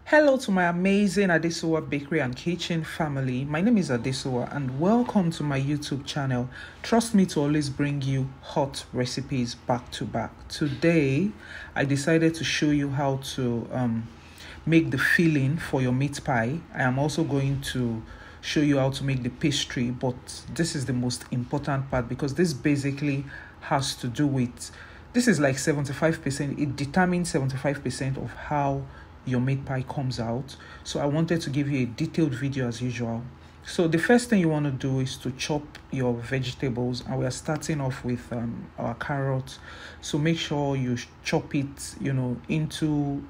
Hello to my amazing Adesuwa Bakery and Kitchen family. My name is Adesuwa and welcome to my YouTube channel. Trust me to always bring you hot recipes back to back. Today, I decided to show you how to make the filling for your meat pie. I am also going to show you how to make the pastry, but this is the most important part because this basically has to do with, this is like 75%. It determines 75% of how your meat pie comes out. So I wanted to give you a detailed video as usual. So the first thing you want to do is to chop your vegetables, and we are starting off with our carrots. So make sure you chop it into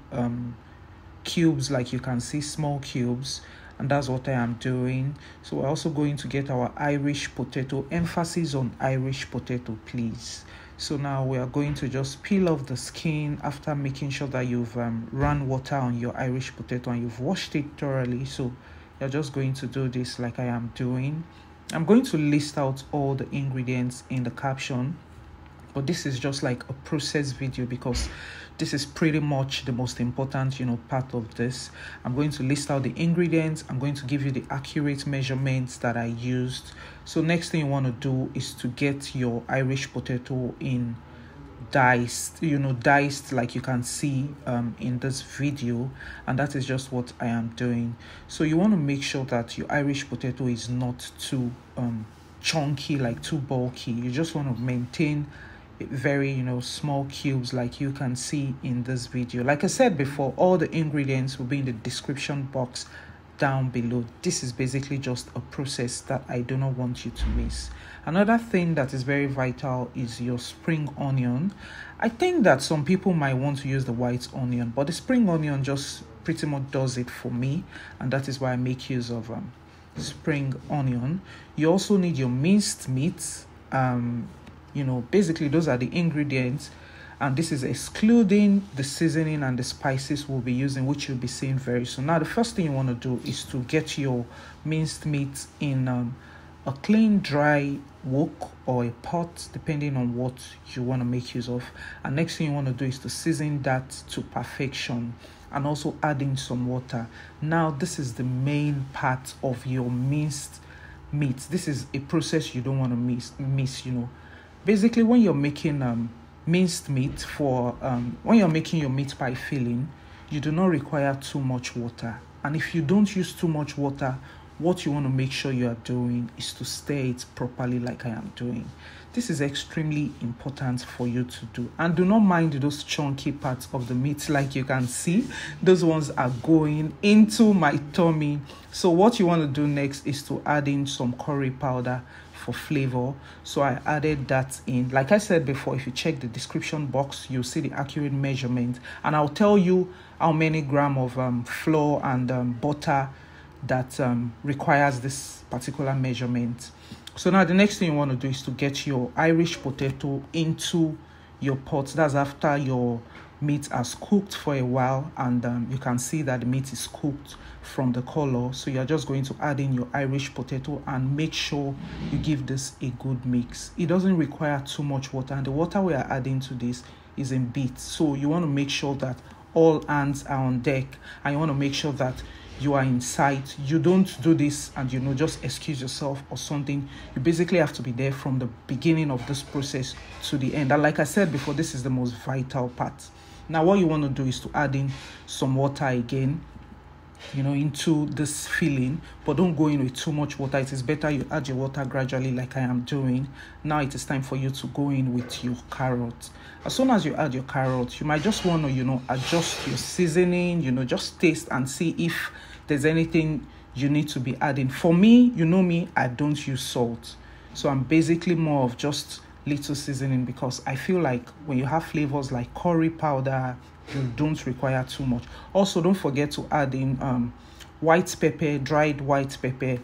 cubes, like you can see, small cubes, and that's what I am doing. So we're also going to get our Irish potato. Emphasis on Irish potato, please. So now we are going to just peel off the skin after making sure that you've run water on your Irish potato and you've washed it thoroughly. So you're just going to do this like I am doing. I'm going to list out all the ingredients in the caption, but this is just like a process video because this is pretty much the most important part of this. I'm going to list out the ingredients. I'm going to give you the accurate measurements that I used. So next thing you want to do is to get your Irish potato in diced, diced like you can see in this video, and that is just what I am doing. So you want to make sure that your Irish potato is not too chunky, like too bulky. You just want to maintain very small cubes like you can see in this video. Like I said before, all the ingredients will be in the description box down below. This is basically just a process that I do not want you to miss. Another thing that is very vital is your spring onion. I think that some people might want to use the white onion, but the spring onion just pretty much does it for me, and that is why I make use of spring onion. You also need your minced meat. Basically those are the ingredients, and this is excluding the seasoning and the spices we'll be using, which you'll be seeing very soon. Now the first thing you want to do is to get your minced meat in a clean dry wok or a pot, depending on what you want to make use of. And next thing you want to do is to season that to perfection and also add in some water. Now this is the main part of your minced meat. This is a process you don't want to miss. Basically, when you're making minced meat when you're making your meat pie filling, you do not require too much water. And if you don't use too much water, what you want to make sure you are doing is to stir it properly like I am doing. This is extremely important for you to do. And do not mind those chunky parts of the meat, like you can see. Those ones are going into my tummy. So what you want to do next is to add in some curry powder for flavor. So I added that in. Like I said before, if you check the description box, you'll see the accurate measurement, and I'll tell you how many gram of flour and butter that requires this particular measurement. So now the next thing you want to do is to get your Irish potato into your pot. That's after your meat has cooked for a while, and you can see that the meat is cooked from the color. So you're just going to add in your Irish potato and make sure you give this a good mix. It doesn't require too much water, and the water we are adding to this is in bits. So you want to make sure that all hands are on deck, and you want to make sure that you are in sight. You don't do this and just excuse yourself or something. You basically have to be there from the beginning of this process to the end. And like I said before, this is the most vital part. Now what you want to do is to add in some water again into this filling, but don't go in with too much water. It is better you add your water gradually like I am doing. Now it is time for you to go in with your carrot. As soon as you add your carrot, you might just want to adjust your seasoning, just taste and see if there's anything you need to be adding. For me, me, I don't use salt, so I'm basically more of just little seasoning, because I feel like when you have flavors like curry powder, you don't require too much. Also, don't forget to add in white pepper, dried white pepper,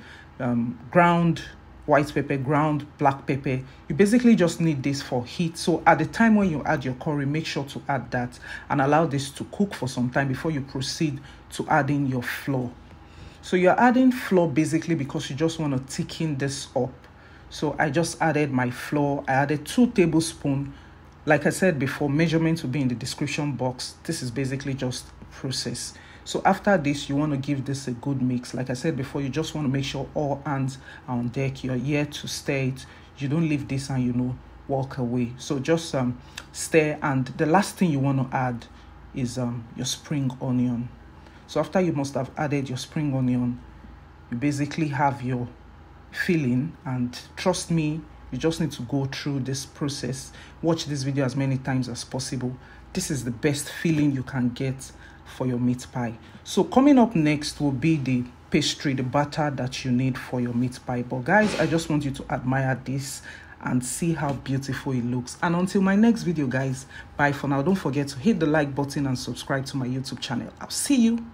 ground white pepper, ground black pepper. You basically just need this for heat. So at the time when you add your curry, make sure to add that and allow this to cook for some time before you proceed to add in your flour. So you're adding flour basically because you just want to thicken this up. So I just added my flour. I added 2 tablespoons. Like I said before, measurements will be in the description box. This is basically just a process. So after this, you want to give this a good mix. Like I said before, you just want to make sure all hands are on deck. You're here to stir it. You don't leave this and walk away. So just stir. And the last thing you want to add is your spring onion. So after you must have added your spring onion, you basically have your filling. And trust me, you just need to go through this process. Watch this video as many times as possible. This is the best filling you can get for your meat pie. So coming up next will be the pastry, the batter that you need for your meat pie. But guys, I just want you to admire this and see how beautiful it looks. And until my next video, guys, bye for now. Don't forget to hit the like button and subscribe to my YouTube channel. I'll see you.